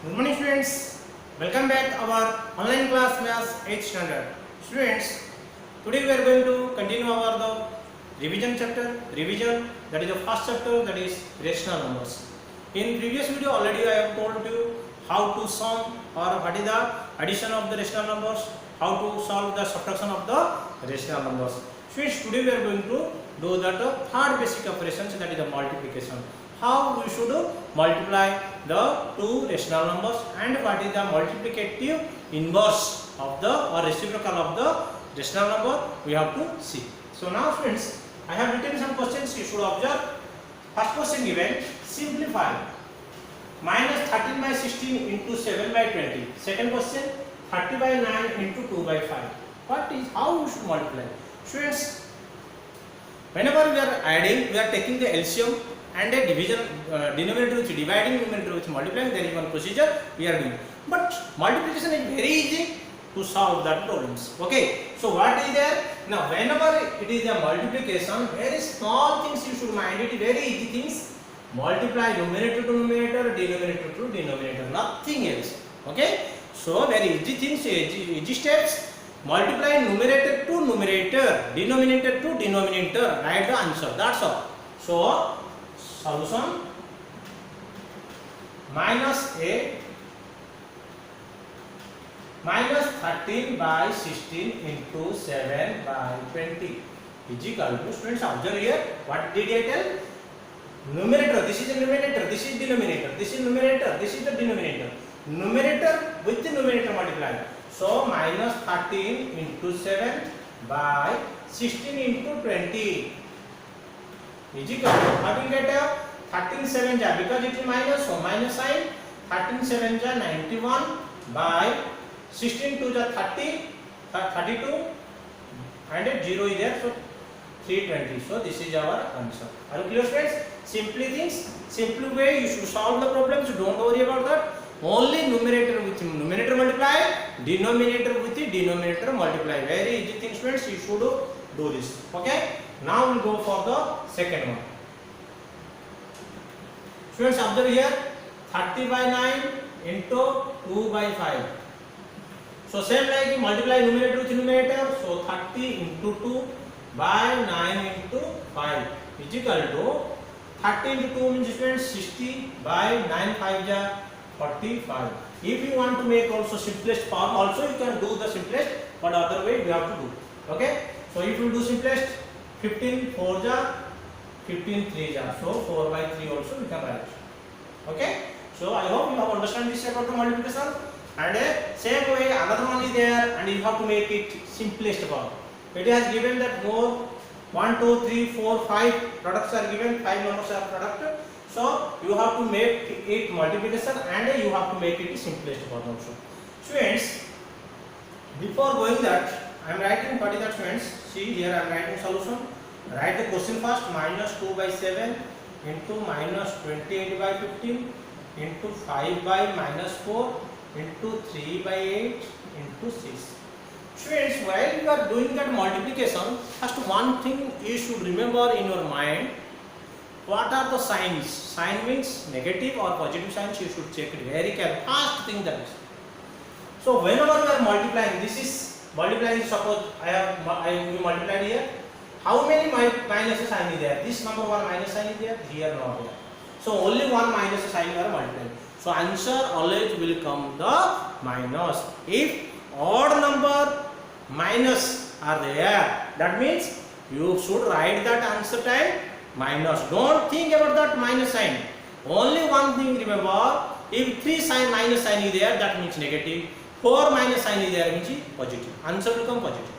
Good morning students, welcome back our online class Maths 8th standard. Students, today we are going to continue our the revision chapter, that is the first chapter, that is rational numbers. In previous video already I have told you how to sum or what is the addition of the rational numbers, how to solve the subtraction of the rational numbers. Students, today we are going to do that third basic operations, that is the multiplication. How we should multiply the two rational numbers and what is the multiplicative inverse of the or reciprocal of the rational number we have to see. So now students, I have written some questions, you should observe. First question given, simplify minus 13 by 16 into 7 by 20. Second question, 30 by 9 into 2 by 5. What is, how we should multiply? Students, whenever we are adding, we are taking the LCM and a division denominator with dividing, numerator with multiplying. There is one procedure we are doing, but multiplication is very easy to solve that problems. Okay, so what is there now? Whenever it is a multiplication, very small things you should mind. It is very easy things. Multiply numerator to numerator, denominator to denominator, nothing else. Okay, so very easy things, easy steps. Multiply numerator to numerator, denominator to denominator, write the answer, that's all. So solution minus 8 minus 13 by 16 into 7 by 20 is equal to, students observe here, what did I tell? Numerator, this is the numerator, this is denominator, this is numerator, this is the denominator. Numerator with the numerator multiply. So minus 13 into 7 by 16 into 20 is equal to, how will get 13 7 ja, because it is minus, so minus sign, 13 7 ja 91 by 16 2 ja 30, 32 and a 0 is there, so 320. So this is our answer. Are you clear friends? Simply things, simple way you should solve the problems, don't worry about that. Only numerator with numerator multiply, denominator with the denominator multiply. Very easy things friends, you should do this. Okay, now we'll go for the second one. Students observe here, 30 by 9 into 2 by 5. So same like multiply numerator with numerator, so 30 into 2 by 9 into 5 is equal to 30 into 2 means students 60 by 9 5 ja 45. If you want to make also simplest form, also you can do the simplest, but other way we have to do. Okay, so if you do simplest, 15 4 ja 15 3 ja, so 4 by 3 also we can write. Okay, so I hope you have understand this about the multiplication. And same way another one is there, and you have to make it simplest form. It has given that more 1 2 3 4 5 products are given, 5 numbers are product. So you have to make it multiplication and you have to make it simplest form also. Students, before going that, I am writing what is that students. See here I am writing solution. Write the question first, minus 2 by 7 into minus 28 by 15 into 5 by minus 4 into 3 by 8 into 6. Students, while you are doing that multiplication, first one thing you should remember in your mind, what are the signs? Sign means negative or positive signs, you should check it very carefully. First thing that is. So whenever you are multiplying, this is multiplying, suppose we multiplied here. How many minus sign is there? This number one minus sign is there, here not there. So only one minus sign you are multiplying. So answer always will come the minus. If odd number minus are there, that means you should write that answer type minus. Don't think about that minus sign. Only one thing remember, if 3 sign minus sign is there, that means negative. 4 minus sign is there, means positive. Answer will come positive.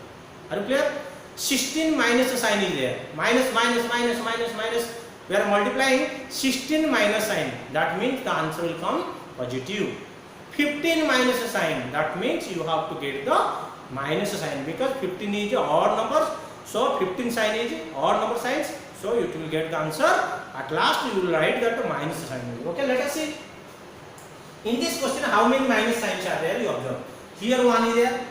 Are you clear? 16 minus sign is there. Minus, minus, minus, minus, minus. We are multiplying 16 minus sign. That means the answer will come positive. 15 minus sign. That means you have to get the minus sign, because 15 is odd numbers. So 15 sign is odd number signs. So you will get the answer. At last you will write that minus sign. Okay, let us see. In this question, how many minus signs are there? You observe. Here 1 is there.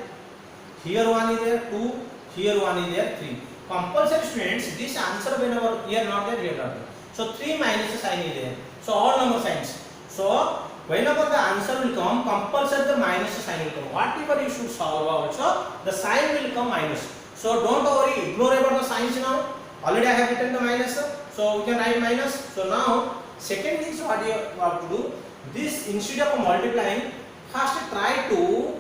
Here 1 is there. 2. Here 1 is there. 3. Compulsory students, this answer whenever here not there, here not there. So 3 minus sign is there. So odd number signs. So whenever the answer will come, compulsory the minus sign will come. Whatever you should solve also, the sign will come minus. So don't worry, ignore about the signs now. Already I have written the minus, so we can write minus. So now second thing, what you have to do, this instead of multiplying, first try to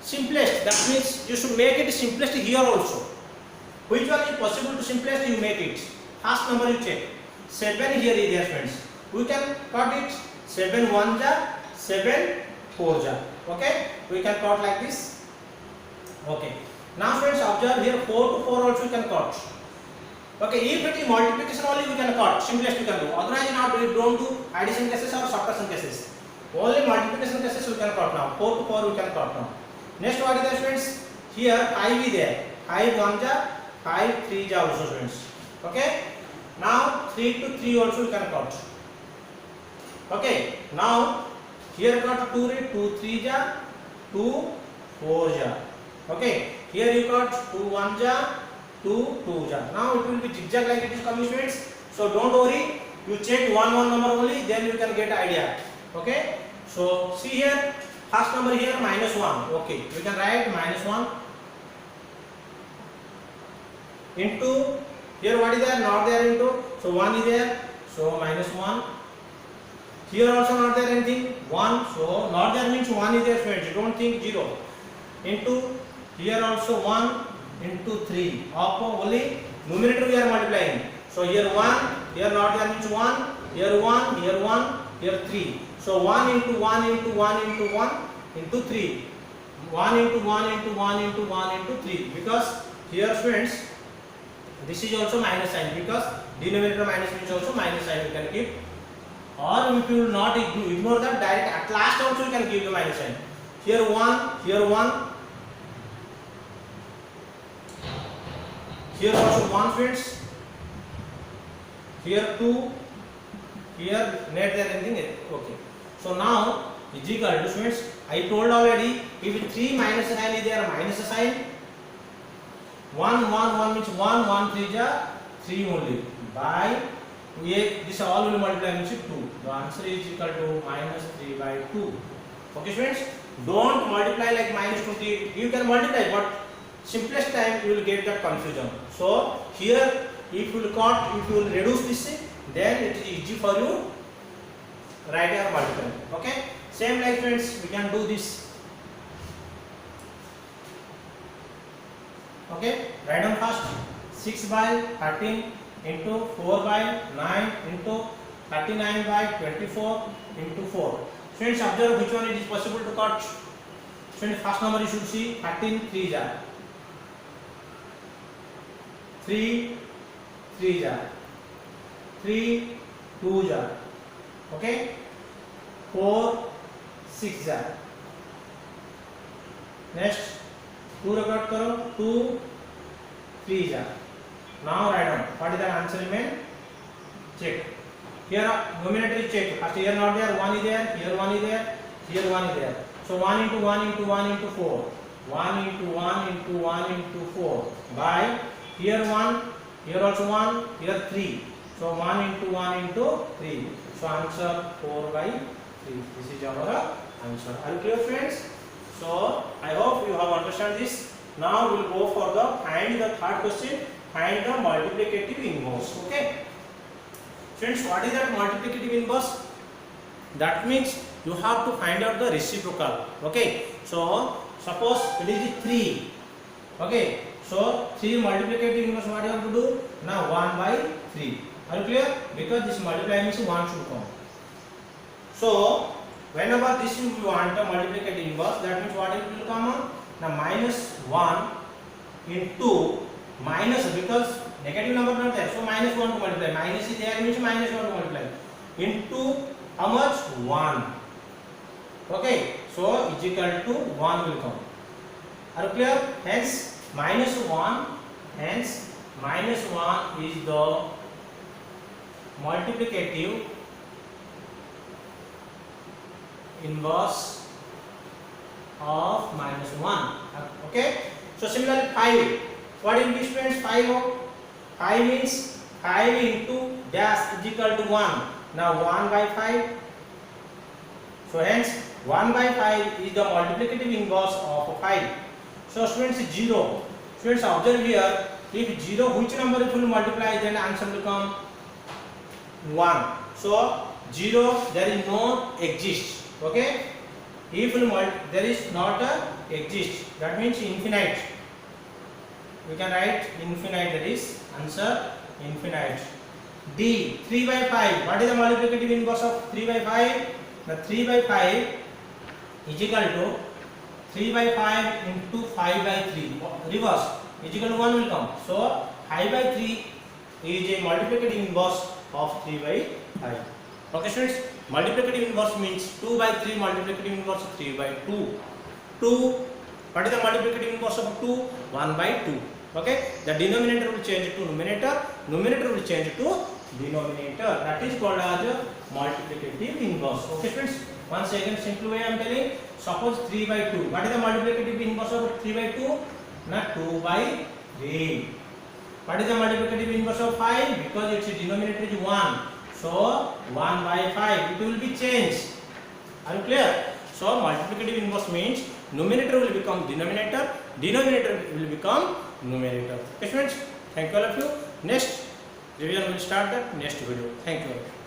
simplest. That means you should make it simplest here also. Which one is possible to simplest, you make it. First number you check. 7 here is there, friends. We can cut it. 7 1 ja, 7 4 ja. Okay, we can cut like this. Okay. Now friends, observe here 4 to 4 also we can cut. Okay, if it is multiplication only we can cut, simplest we can do. Otherwise not, we don't do addition cases or subtraction cases. Only multiplication cases we can cut now. 4 to 4 we can cut now. Next what is there, friends? Here 5 is there. 5 1 ja, 5 3 ja also, friends. Okay. Now 3 to 3 also we can cut. Okay. Now here cut 2 re 2 3 ja, 2 4 ja. Okay. Here you cut 2 1 ja, 2 2 ja. Now it will be zigzag like it is coming, friends. So don't worry, you check one number only, then you can get idea. Okay. So see here, first number here minus 1. Okay, we can write minus 1 into here what is there, not there into, so 1 is there, so minus 1. Here also not there anything, 1, so not there means 1 is there, friends. You don't think 0. Into here also 1 into 3 of only numerator we are multiplying. So here 1, here not there means 1, here 1, here 1, here 3. So 1 into 1 into 1 into 1 into 3. 1 into 1 into 1 into 1 into 3. Because here, friends, this is also minus sign, because denominator minus means also minus sign you can keep. Or if you will not ignore that, direct at last also you can give the minus sign. Here 1, here 1. Here also 1, friends. Here 2. Here net there anything. Okay. So now is equal to, friends, I told already, if 3 minus sign is there, minus sign. 1 1 1 means 1 1 3 ja 3 only. By this all will multiply means 2. The answer is equal to minus 3 by 2. Okay, friends. Don't multiply like minus 20. You can multiply, but simplest time you will get that confusion. So here, if you will cut, if you will reduce this, then it is easy for you write or multiply. Okay. Same like, friends, we can do this. Okay, write down first. 6 by 13 into 4 by 9 into 39 by 24 into 4. Friends, observe which one it is possible to cut. Friends, first number you should see 13 3 ja, 3 3 ja, 3 2 ja. Okay, 4 6 ja. Next 2 record करो, 2 3 ja. Now write down what is the answer remain. Check. Here numerator is check. First here not there, 1 is there, here 1 is there, here 1 is there. So 1 into 1 into 1 into 4. 1 into 1 into 1 into 4 by here 1, here also 1, here 3. So 1 into 1 into 3. So answer 4 by 3. This is our answer. Are you clear, friends? So I hope you have understand this. Now we will go for the find the third question. Find the multiplicative inverse. Okay, friends, what is that multiplicative inverse? That means you have to find out the reciprocal. Okay, so suppose it is 3. Okay, so 3 multiplicative inverse, what you have to do? Now 1 by 3. Are you clear? Because this multiply means 1 should come. So whenever this you want a multiplicative inverse, that means what it will come on? Now minus 1 into minus, because negative number not there, so minus 1 to multiply. Minus is there means minus 1 to multiply. Into how much? 1. Okay, so is equal to 1 will come. Are you clear? Hence minus 1. Hence minus 1 is the multiplicative inverse of minus 1. Okay, so similarly 5. What will be, friends? 5 5 means 5 into dash is equal to 1. Now 1 by 5 So hence 1 by 5 is the multiplicative inverse of 5. So students 0. Students observe here, if 0 which number it will multiply, then answer will come 1. So 0 there is no exist. Okay, if there is not a exist, that means infinite. We can write infinite, that is answer infinite. D, 3 by 5. What is the multiplicative inverse of 3 by 5? The 3 by 5 is equal to 3 by 5 into 5 by 3. Reverse is equal to 1 will come. So 5 by 3 is a multiplicative inverse of 3 by 5. Okay students, multiplicative inverse means 2 by 3 multiplicative inverse of 3 by 2. 2, what is the multiplicative inverse of 2? 1 by 2. Okay, the denominator will change to numerator, numerator will change to denominator. That is called as a multiplicative inverse. Okay students, once again simple way I am telling. Suppose 3 by 2. What is the multiplicative inverse of 3 by 2? Not 2 by 3. What is the multiplicative inverse of 5? Because its denominator is 1. So 1 by 5. It will be changed. Are you clear? So multiplicative inverse means numerator will become denominator, denominator will become numerator. Okay students, thank you all of you. Next revision will start the next video. Thank you all.